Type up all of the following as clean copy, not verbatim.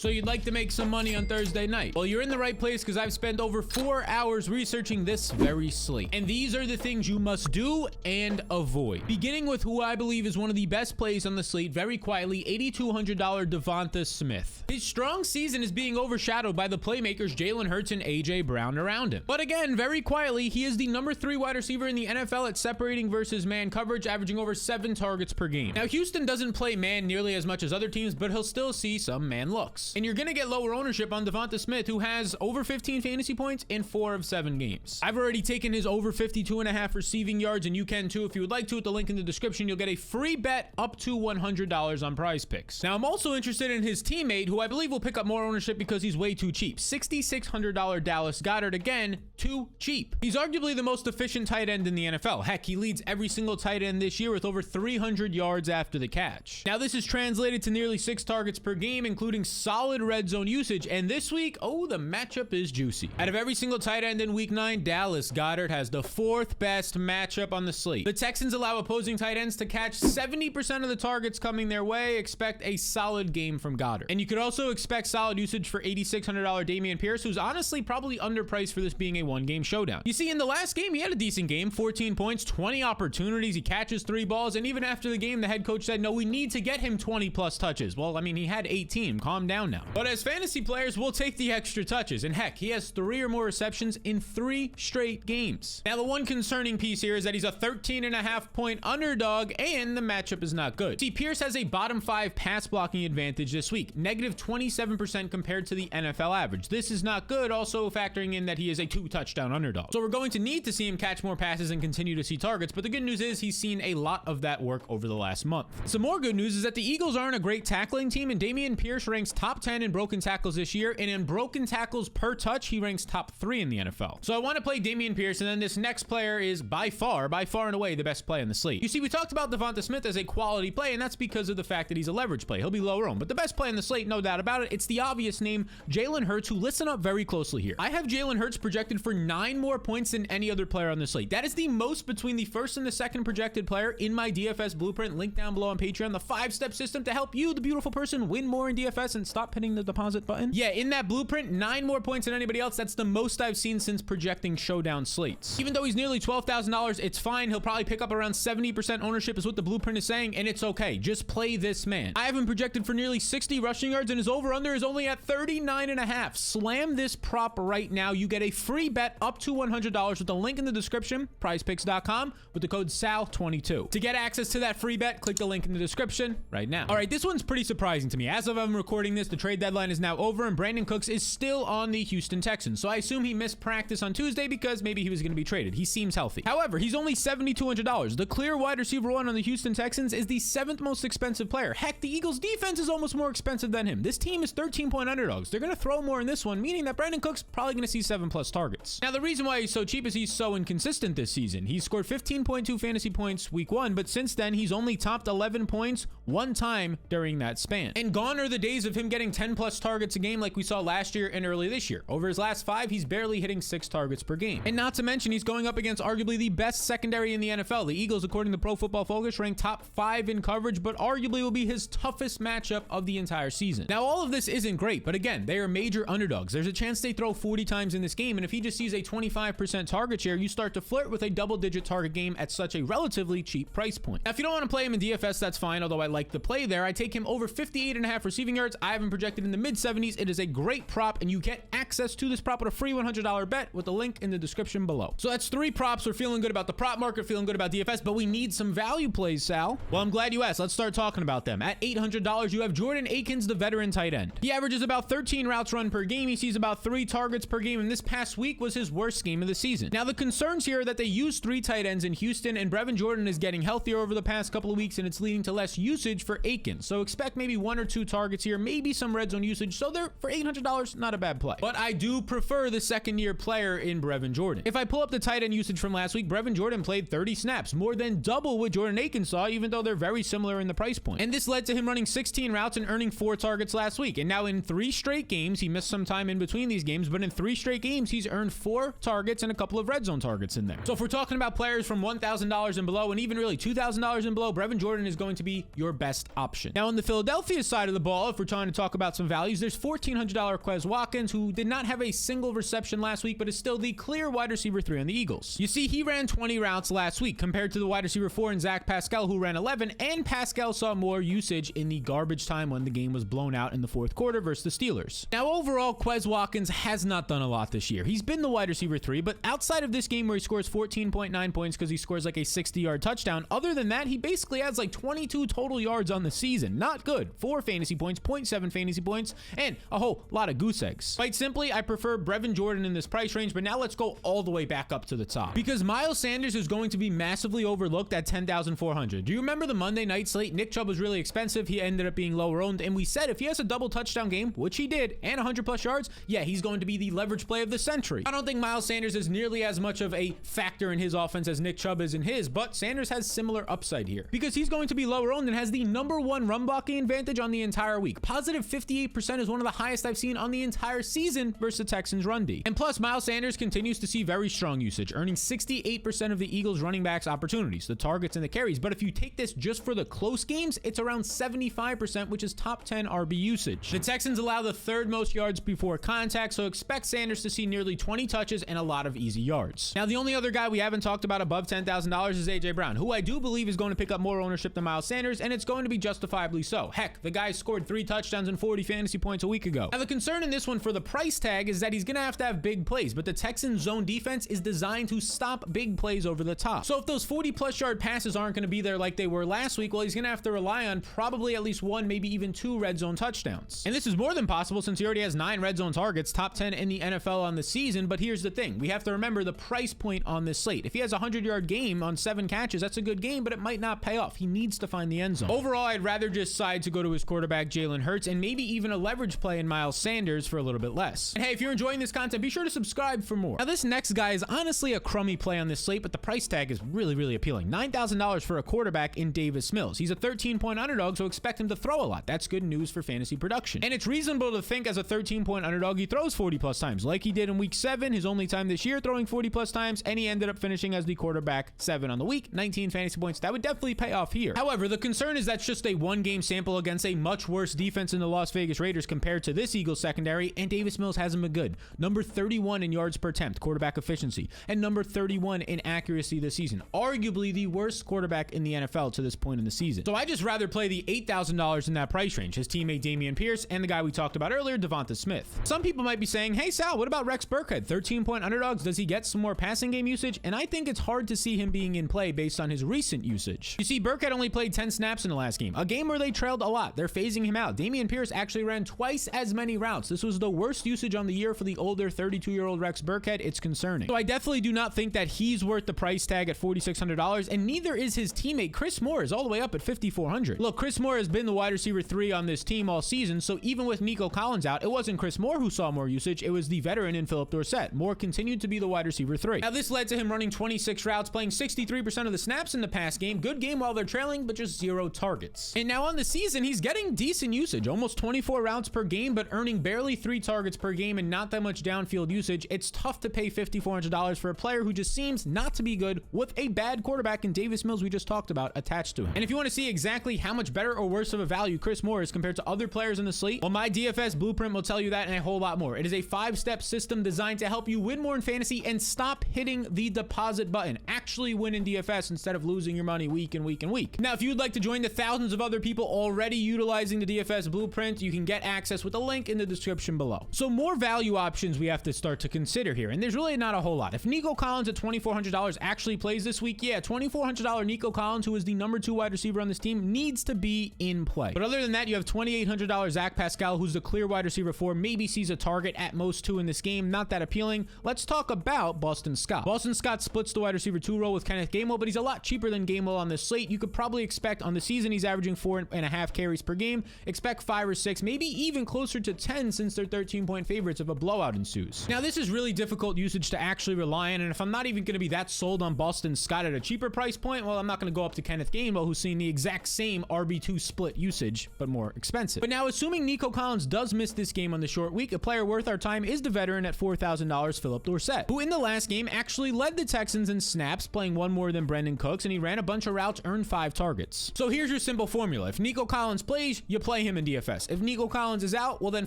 So you'd like to make some money on Thursday night? Well, you're in the right place because I've spent over 4 hours researching this very slate. And these are the things you must do and avoid. Beginning with who I believe is one of the best plays on the slate, very quietly, $8,200 Devonta Smith. His strong season is being overshadowed by the playmakers Jalen Hurts and A.J. Brown around him. But again, very quietly, he is the number 3 wide receiver in the NFL at separating versus man coverage, averaging over 7 targets per game. Now, Houston doesn't play man nearly as much as other teams, but he'll still see some man looks. And you're going to get lower ownership on Devonta Smith, who has over 15 fantasy points in 4 of 7 games. I've already taken his over 52.5 receiving yards, and you can too if you would like to. At the link in the description, you'll get a free bet up to $100 on Prize Picks. Now, I'm also interested in his teammate, who I believe will pick up more ownership because he's way too cheap. $6,600 Dallas Goedert, again, too cheap. He's arguably the most efficient tight end in the NFL. Heck, he leads every single tight end this year with over 300 yards after the catch. Now, this is translated to nearly 6 targets per game, including solid red zone usage, and this week, oh, the matchup is juicy. Out of every single tight end in week 9, Dallas Goedert has the 4th best matchup on the slate. The Texans allow opposing tight ends to catch 70% of the targets coming their way. Expect a solid game from Goedert. And you could also expect solid usage for $8,600 Dameon Pierce, who's honestly probably underpriced for this being a one-game showdown. You see, in the last game, he had a decent game, 14 points, 20 opportunities, he catches 3 balls, and even after the game, the head coach said, no, we need to get him 20 plus touches. Well, I mean, he had 18. Calm down now. But as fantasy players, we'll take the extra touches, and heck, he has 3 or more receptions in 3 straight games. Now, the one concerning piece here is that he's a 13.5 point underdog, and the matchup is not good. See, Pierce has a bottom 5 pass blocking advantage this week, negative 27% compared to the NFL average. This is not good, also factoring in that he is a 2-touchdown underdog. So we're going to need to see him catch more passes and continue to see targets, but the good news is he's seen a lot of that work over the last month. Some more good news is that the Eagles aren't a great tackling team, and Dameon Pierce ranks top 10 in broken tackles this year, and in broken tackles per touch, he ranks top 3 in the NFL. So I want to play Dameon Pierce, and then this next player is by far and away the best play on the slate. You see, we talked about Devonta Smith as a quality play, and that's because of the fact that he's a leverage play. He'll be lower owned, but the best play on the slate, no doubt about it, it's the obvious name, Jalen Hurts, who, listen up very closely here. I have Jalen Hurts projected for 9 more points than any other player on the slate. That is the most between the first and the second projected player in my DFS blueprint, link down below on Patreon, the 5-step system to help you, the beautiful person, win more in DFS and stop hitting the deposit button. Yeah, in that blueprint, 9 more points than anybody else. That's the most I've seen since projecting showdown slates. Even though he's nearly $12,000, it's fine. He'll probably pick up around 70% ownership is what the blueprint is saying, and it's okay. Just play this man. I have him projected for nearly 60 rushing yards, and his over-under is only at 39.5. Slam this prop right now. You get a free bet up to $100 with the link in the description, prizepicks.com, with the code SAL22. To get access to that free bet, click the link in the description right now. All right, this one's pretty surprising to me. As of I'm recording this, the trade deadline is now over, and Brandon Cooks is still on the Houston Texans. So I assume he missed practice on Tuesday because maybe he was going to be traded. He seems healthy. However, he's only $7,200. The clear wide receiver 1 on the Houston Texans is the 7th most expensive player. Heck, the Eagles defense is almost more expensive than him. This team is 13-point underdogs. They're going to throw more in this one, meaning that Brandon Cooks probably going to see 7+ targets. Now, the reason why he's so cheap is he's so inconsistent this season. He scored 15.2 fantasy points week 1, but since then, he's only topped 11 points 1 time during that span. And gone are the days of him getting 10+ targets a game like we saw last year and early this year. Over his last 5, he's barely hitting 6 targets per game. And not to mention, he's going up against arguably the best secondary in the NFL. The Eagles, according to Pro Football Focus, rank top 5 in coverage, but arguably will be his toughest matchup of the entire season. Now, all of this isn't great, but again, they are major underdogs. There's a chance they throw 40 times in this game, and if he just sees a 25% target share, you start to flirt with a double-digit target game at such a relatively cheap price point. Now, if you don't want to play him in DFS, that's fine, although I like the play there. I take him over 58.5 receiving yards. I have him projected in the mid-70s. It is a great prop, and you get access to this prop with a free $100 bet with the link in the description below. So that's 3 props. We're feeling good about the prop market, feeling good about DFS, but we need some value plays, Sal. Well, I'm glad you asked. Let's start talking about them. At $800, you have Jordan Akins, the veteran tight end. He averages about 13 routes run per game. He sees about 3 targets per game, and this past week was his worst game of the season. Now, the concerns here are that they use 3 tight ends in Houston, and Brevin Jordan is getting healthier over the past couple of weeks, and it's leading to less usage for Akins. So expect maybe 1 or 2 targets here, maybe some red zone usage. So they're, for $800, not a bad play. But I do prefer the second-year player in Brevin Jordan. If I pull up the tight end usage from last week, Brevin Jordan played 30 snaps, more than double what Jordan Akins saw, even though they're very similar in the price point. And this led to him running 16 routes and earning 4 targets last week. And now in 3 straight games, he missed some time in between these games, but in 3 straight games, he's earned 4 targets and a couple of red zone targets in there. So if we're talking about players from $1,000 and below, and even really $2,000 and below, Brevin Jordan is going to be your best option. Now, on the Philadelphia side of the ball, if we're trying to talk about some values, there's $1,400 Quez Watkins, who did not have a single reception last week, but is still the clear wide receiver 3 on the Eagles. You see, he ran 20 routes last week compared to the wide receiver 4 in Zach Pascal, who ran 11, and Pascal saw more usage in the garbage time when the game was blown out in the fourth quarter versus the Steelers. Now, overall, Quez Watkins has not done a lot this year. He's been the wide receiver 3, but outside of this game where he scores 14.9 points because he scores like a 60-yard touchdown, other than that, he basically has like 22 total yards on the season. Not good. 4 fantasy points, 0.7 fantasy points, and a whole lot of goose eggs. Quite simply, I prefer Brevin Jordan in this price range, but now let's go all the way back up to the top, because Miles Sanders is going to be massively overlooked at 10,400. Do you remember the Monday night slate? Nick Chubb was really expensive. He ended up being lower owned, and we said if he has a double touchdown game, which he did, and 100 plus yards, yeah, he's going to be the leverage play of the century. I don't think Miles Sanders is nearly as much of a factor in his offense as Nick Chubb is in his, but Sanders has similar upside here because he's going to be lower owned and has the #1 run blocking advantage on the entire week. Positive 58% is one of the highest I've seen on the entire season versus the Texans run D. And plus, Miles Sanders continues to see very strong usage, earning 68% of the Eagles running backs opportunities, the targets and the carries. But if you take this just for the close games, it's around 75%, which is top 10 RB usage. The Texans allow the 3rd most yards before contact, so expect Sanders to see nearly 20 touches and a lot of easy yards. Now, the only other guy we haven't talked about above $10,000 is AJ Brown, who I do believe is going to pick up more ownership than Miles Sanders, and it's going to be justifiably so. Heck, the guy scored 3 touchdowns and 40 fantasy points a week ago. Now, the concern in this one for the price tag is that he's going to have big plays, but the Texans zone defense is designed to stop big plays over the top. So if those 40+ yard passes aren't going to be there like they were last week, well, he's going to have to rely on probably at least 1, maybe even 2 red zone touchdowns. And this is more than possible since he already has 9 red zone targets, top 10 in the NFL on the season. But here's the thing. We have to remember the price point on this slate. If he has a 100-yard game on 7 catches, that's a good game, but it might not pay off. He needs to find the end zone. Overall, I'd rather just decide to go to his quarterback, Jalen Hurts, and maybe even a leverage play in Miles Sanders for a little bit less. And hey, if you're enjoying this content, be sure to subscribe for more. Now, this next guy is honestly a crummy play on this slate, but the price tag is really appealing. $9,000 for a quarterback in Davis Mills. He's a 13-point underdog, so expect him to throw a lot. That's good news for fantasy production. And it's reasonable to think as a 13-point underdog, he throws 40+ times, like he did in week 7, his only time this year throwing 40+ times, and he ended up finishing as the quarterback 7 on the week, 19 fantasy points. That would definitely pay off here. However, the concern is that's just a 1-game sample against a much worse defense in the Las Vegas Raiders compared to this Eagles secondary, and Davis Mills hasn't been good. Number 31 in yards per attempt, quarterback efficiency, and number 31 in accuracy this season. Arguably the worst quarterback in the NFL to this point in the season. So I just rather play the $8,000 in that price range, his teammate Dameon Pierce and the guy we talked about earlier, Devonta Smith. Some people might be saying, hey Sal, what about Rex Burkhead? 13-point underdogs, does he get some more passing game usage? And I think it's hard to see him being in play based on his recent usage. You see, Burkhead only played 10 snaps in the last game, a game where they trailed a lot. They're phasing him out. Dameon Pierce actually ran twice as many routes. This was the worst usage on the year for the older 32-year-old Rex Burkhead. It's concerning. So I definitely do not think that he's worth the price tag at $4,600, and neither is his teammate Chris Moore, is all the way up at $5,400. Look, Chris Moore has been the wide receiver 3 on this team all season, so even with Nico Collins out, it wasn't Chris Moore who saw more usage, it was the veteran in Philip Dorsett. Moore continued to be the wide receiver 3. Now, this led to him running 26 routes, playing 63% of the snaps in the pass game. Good game while they're trailing, but just 0 targets. And now on the season, he's getting decent usage, almost 24 routes per game, but earning barely 3 targets per game and not that much downfield usage. It's tough to pay $5,400 for a player who just seems not to be good with a bad quarterback in Davis Mills we just talked about attached to him. And if you want to see exactly how much better or worse of a value Chris Moore is compared to other players in the slate, well, my DFS blueprint will tell you that and a whole lot more. It is a 5-step system designed to help you win more in fantasy and stop hitting the deposit button. Actually win in DFS instead of losing your money week and week and week. Now, if you'd like to join the thousands of other people already utilizing the DFS blueprint, you can get access with a link in the description below. So more value options we have to start to consider here, and there's really not a whole lot. If Nico Collins at $2,400 actually plays this week, yeah, $2,400 Nico Collins, who is the number 2 wide receiver on this team, needs to be in play. But other than that, you have $2,800 Zach Pascal, who's the clear wide receiver 4, maybe sees a target at most 2 in this game. Not that appealing. Let's talk about Boston Scott. Boston Scott splits the wide receiver 2 role with Kenneth Gainwell, but he's a lot cheaper than Gainwell on this slate. You could probably expect on the season he's averaging 4.5 carries per game. Expect 5 or 6, maybe even closer to 10 since they're 13-point favorites if a blowout ensues. Now, this is really difficult usage to actually rely on, and if I'm not even going to be that sold on Boston Scott at a cheaper price point, well, I'm not going to go up to Kenneth Gainwell, who's seeing the exact same RB2 split usage, but more expensive. But now, assuming Nico Collins does miss this game on the short week, a player worth our time is the veteran at $4,000 Philip Dorsett, who in the last game actually led the Texans in snaps, playing 1 more than Brandon Cooks, and he ran a bunch of routes, earned 5 targets. So here's your simple formula. If Nico Collins plays, you play him in DFS. If Nico Collins is out, well then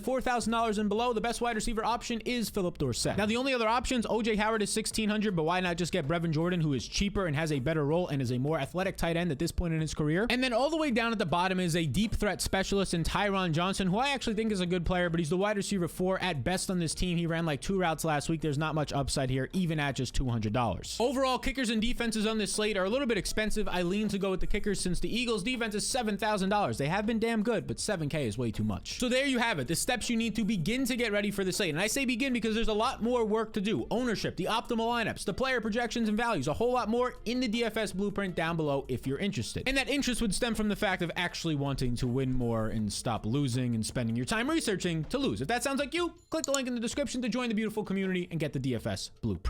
$4,000 and below, the best wide receiver option is Philip Dorsett. Now the only other options, OJ Howard is $1,600, but why not just get Brevin Jordan, who is cheaper and has a better role and is a more athletic tight end at this point in his career. And then all the way down at the bottom is a deep threat specialist in Tyron Johnson, who I actually think is a good player, but he's the wide receiver 4 at best on this team. He ran like 2 routes last week. There's not much upside here, even at just $200. Overall, kickers and defenses on this slate are a little bit expensive. I lean to go with the kickers since the Eagles defense is $7,000. They have been damn good, but $7K is way too much. So there you have it, the steps you need to begin to get ready for the slate. And I say begin because there's a lot more work to do. Ownership, the optimal lineups, the player projections and values, a whole lot more in the DFS blueprint down below if you're interested. And that interest would stem from the fact of actually wanting to win more and stop losing and spending your time researching to lose. If that sounds like you, click the link in the description to join the beautiful community and get the DFS blueprint.